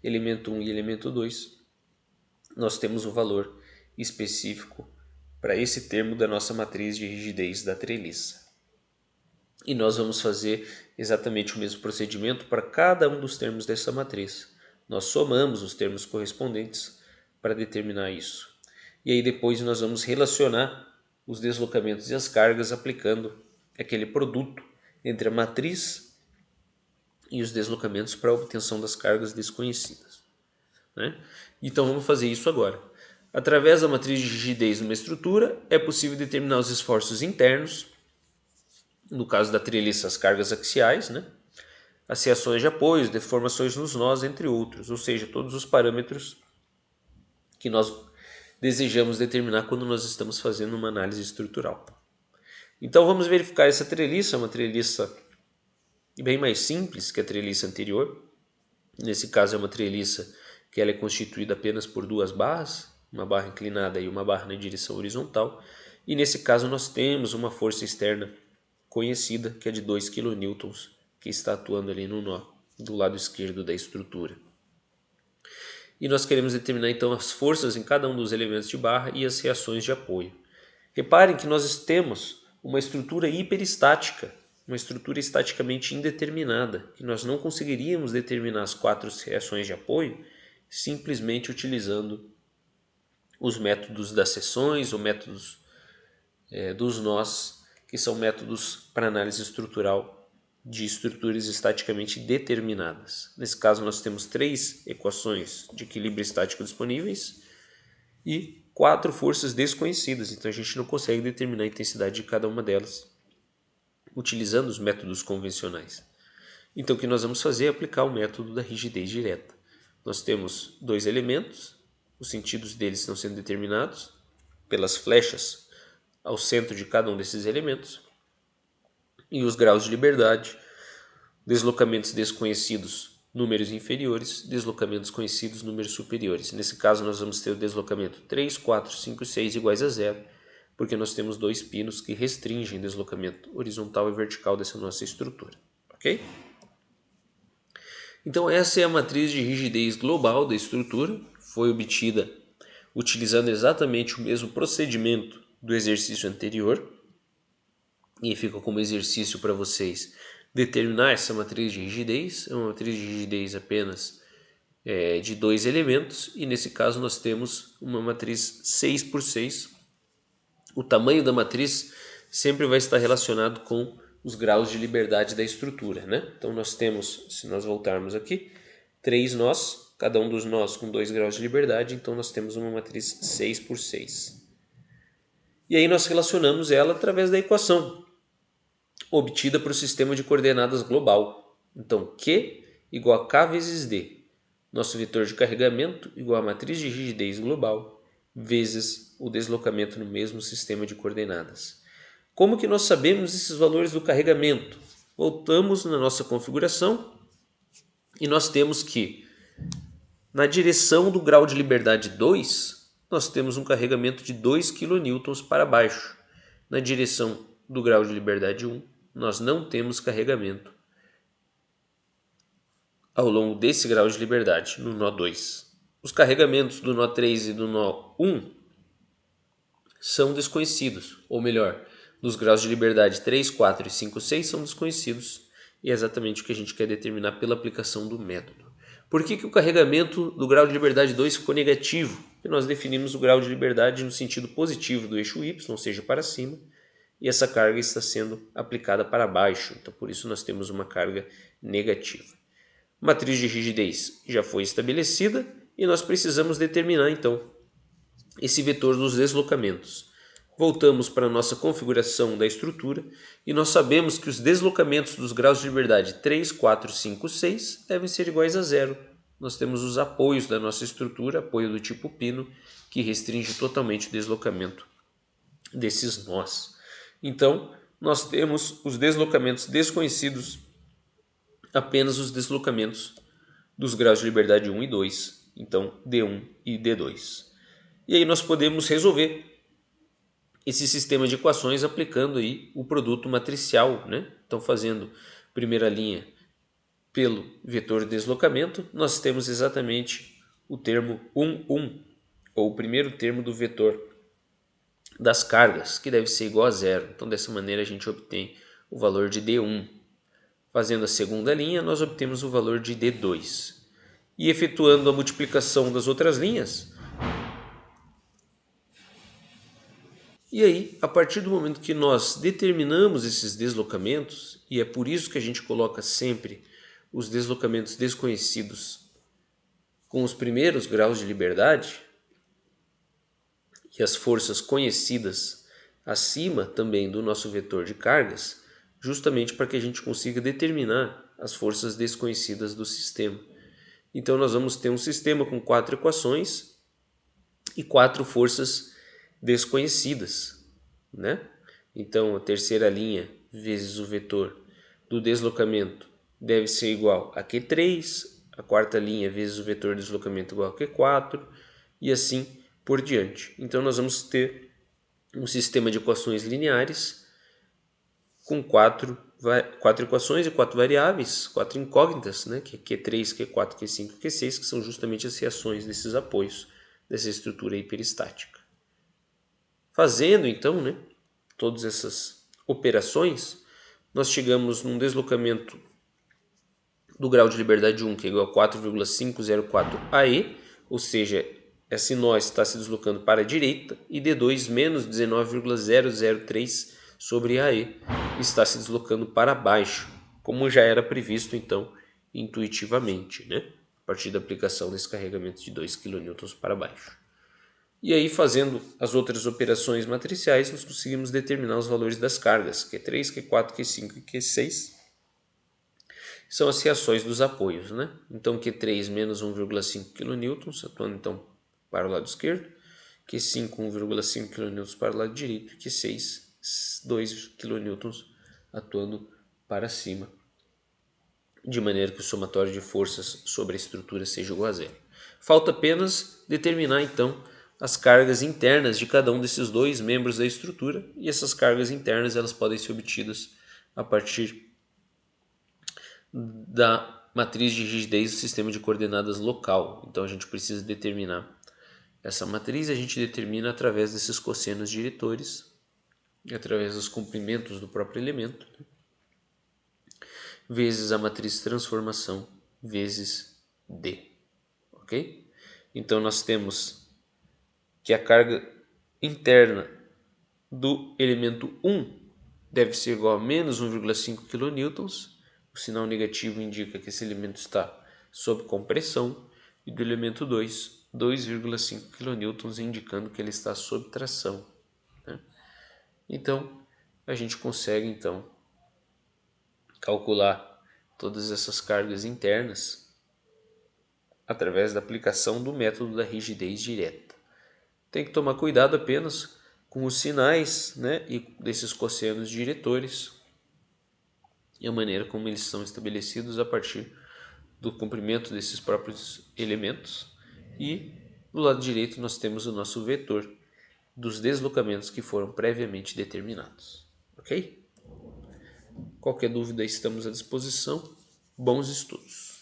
elemento 1 e elemento 2, nós temos o valor específico para esse termo da nossa matriz de rigidez da treliça. E nós vamos fazer exatamente o mesmo procedimento para cada um dos termos dessa matriz. Nós somamos os termos correspondentes para determinar isso. E aí depois nós vamos relacionar os deslocamentos e as cargas aplicando aquele produto entre a matriz e os deslocamentos para a obtenção das cargas desconhecidas, né? Então vamos fazer isso agora. Através da matriz de rigidez de uma estrutura, é possível determinar os esforços internos, no caso da treliça, as cargas axiais, né? As reações de apoio, deformações nos nós, entre outros, ou seja, todos os parâmetros que nós desejamos determinar quando nós estamos fazendo uma análise estrutural. Então vamos verificar essa treliça, uma treliça bem mais simples que a treliça anterior. Nesse caso é uma treliça que ela é constituída apenas por duas barras, uma barra inclinada e uma barra na direção horizontal. E nesse caso nós temos uma força externa conhecida, que é de 2 kN, que está atuando ali no nó do lado esquerdo da estrutura. E nós queremos determinar então as forças em cada um dos elementos de barra e as reações de apoio. Reparem que nós temos uma estrutura hiperestática, uma estrutura estaticamente indeterminada, que nós não conseguiríamos determinar as 4 reações de apoio simplesmente utilizando os métodos das seções ou métodos dos nós, que são métodos para análise estrutural de estruturas estaticamente determinadas. Nesse caso, nós temos 3 equações de equilíbrio estático disponíveis e 4 forças desconhecidas, então a gente não consegue determinar a intensidade de cada uma delas utilizando os métodos convencionais. Então o que nós vamos fazer é aplicar o método da rigidez direta. Nós temos 2 elementos, os sentidos deles estão sendo determinados pelas flechas ao centro de cada um desses elementos e os graus de liberdade, deslocamentos desconhecidos, números inferiores, deslocamentos conhecidos, números superiores. Nesse caso nós vamos ter o deslocamento 3, 4, 5 e 6 iguais a zero, porque nós temos 2 pinos que restringem o deslocamento horizontal e vertical dessa nossa estrutura, ok? Então essa é a matriz de rigidez global da estrutura, foi obtida utilizando exatamente o mesmo procedimento do exercício anterior, e fica como exercício para vocês determinar essa matriz de rigidez. É uma matriz de rigidez apenas de 2 elementos, e nesse caso nós temos uma matriz 6 por 6. O tamanho da matriz sempre vai estar relacionado com os graus de liberdade da estrutura, né? Então nós temos, se nós voltarmos aqui, 3 nós, cada um dos nós com 2 graus de liberdade, então nós temos uma matriz 6 por 6. E aí nós relacionamos ela através da equação obtida para o sistema de coordenadas global. Então Q igual a K vezes D, nosso vetor de carregamento igual a matriz de rigidez global vezes o deslocamento no mesmo sistema de coordenadas. Como que nós sabemos esses valores do carregamento? Voltamos na nossa configuração e nós temos que, na direção do grau de liberdade 2, nós temos um carregamento de 2 kN para baixo. Na direção do grau de liberdade 1, nós não temos carregamento ao longo desse grau de liberdade, no nó 2. Os carregamentos do nó 3 e do nó 1 são desconhecidos, ou melhor, dos graus de liberdade 3, 4 e 5, 6 são desconhecidos, e é exatamente o que a gente quer determinar pela aplicação do método. Por que o carregamento do grau de liberdade 2 ficou negativo? Porque nós definimos o grau de liberdade no sentido positivo do eixo y, ou seja, para cima, e essa carga está sendo aplicada para baixo, então por isso nós temos uma carga negativa. A matriz de rigidez já foi estabelecida e nós precisamos determinar então esse vetor dos deslocamentos. Voltamos para a nossa configuração da estrutura e nós sabemos que os deslocamentos dos graus de liberdade 3, 4, 5, 6 devem ser iguais a zero. Nós temos os apoios da nossa estrutura, apoio do tipo pino, que restringe totalmente o deslocamento desses nós. Então, nós temos os deslocamentos desconhecidos, apenas os deslocamentos dos graus de liberdade 1 e 2, então D1 e D2. E aí nós podemos resolver esse sistema de equações aplicando aí o produto matricial, né? Então, fazendo primeira linha pelo vetor de deslocamento, nós temos exatamente o termo 1, 1, ou o primeiro termo do vetor das cargas, que deve ser igual a zero. Então, dessa maneira, a gente obtém o valor de D1. Fazendo a segunda linha, nós obtemos o valor de D2. E efetuando a multiplicação das outras linhas, e aí, a partir do momento que nós determinamos esses deslocamentos, e é por isso que a gente coloca sempre os deslocamentos desconhecidos com os primeiros graus de liberdade, e as forças conhecidas acima também do nosso vetor de cargas, justamente para que a gente consiga determinar as forças desconhecidas do sistema. Então nós vamos ter um sistema com 4 equações e 4 forças desconhecidas, né? Então a terceira linha vezes o vetor do deslocamento deve ser igual a Q3, a quarta linha vezes o vetor de deslocamento igual a Q4 e assim por diante. Então nós vamos ter um sistema de equações lineares com 4 equações e 4 variáveis, 4 incógnitas, né? Que é Q3, Q4, Q5 e Q6, que são justamente as reações desses apoios dessa estrutura hiperestática. Fazendo então, né, todas essas operações, nós chegamos num deslocamento do grau de liberdade 1, que é igual a 4,504 AE, ou seja, esse nó está se deslocando para a direita, e D2 menos 19,003 sobre AE está se deslocando para baixo, como já era previsto então intuitivamente, né? A partir da aplicação desse carregamento de 2 kN para baixo. E aí, fazendo as outras operações matriciais, nós conseguimos determinar os valores das cargas, Q3, Q4, Q5 e Q6, são as reações dos apoios, né? Então, Q3 menos 1,5 kN, atuando então para o lado esquerdo, Q5 1,5 kN para o lado direito, e Q6 2 kN atuando para cima, de maneira que o somatório de forças sobre a estrutura seja igual a zero. Falta apenas determinar então as cargas internas de cada um desses dois membros da estrutura, e essas cargas internas elas podem ser obtidas a partir da matriz de rigidez do sistema de coordenadas local. Então a gente precisa determinar essa matriz, a gente determina através desses cossenos diretores, através dos comprimentos do próprio elemento, vezes a matriz de transformação, vezes D. Ok? Então nós temos que a carga interna do elemento 1 deve ser igual a menos 1,5 kN. O sinal negativo indica que esse elemento está sob compressão. E do elemento 2, 2,5 kN, indicando que ele está sob tração, né? Então, a gente consegue então calcular todas essas cargas internas através da aplicação do método da rigidez direta. Tem que tomar cuidado apenas com os sinais, né, e desses cossenos diretores e a maneira como eles são estabelecidos a partir do comprimento desses próprios elementos. E do lado direito nós temos o nosso vetor dos deslocamentos que foram previamente determinados. Ok? Qualquer dúvida, estamos à disposição. Bons estudos!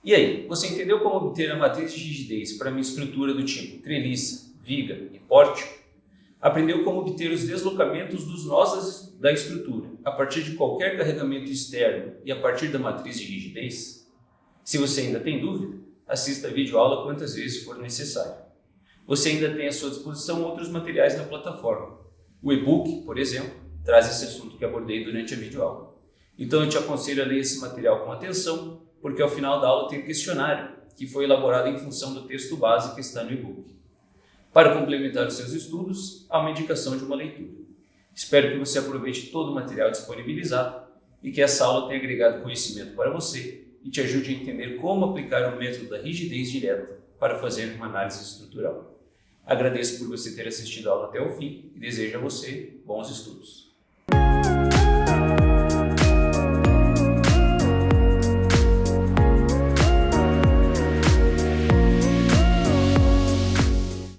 E aí, você entendeu como obter a matriz de rigidez para uma estrutura do tipo treliça, viga e pórtico? Aprendeu como obter os deslocamentos dos nós da estrutura a partir de qualquer carregamento externo e a partir da matriz de rigidez? Se você ainda tem dúvida, assista a videoaula quantas vezes for necessário. Você ainda tem à sua disposição outros materiais na plataforma. O e-book, por exemplo, traz esse assunto que abordei durante a videoaula. Então eu te aconselho a ler esse material com atenção, porque ao final da aula tem um questionário que foi elaborado em função do texto base que está no e-book. Para complementar os seus estudos, há uma indicação de uma leitura. Espero que você aproveite todo o material disponibilizado e que essa aula tenha agregado conhecimento para você e te ajude a entender como aplicar o método da rigidez direta para fazer uma análise estrutural. Agradeço por você ter assistido a aula até o fim e desejo a você bons estudos.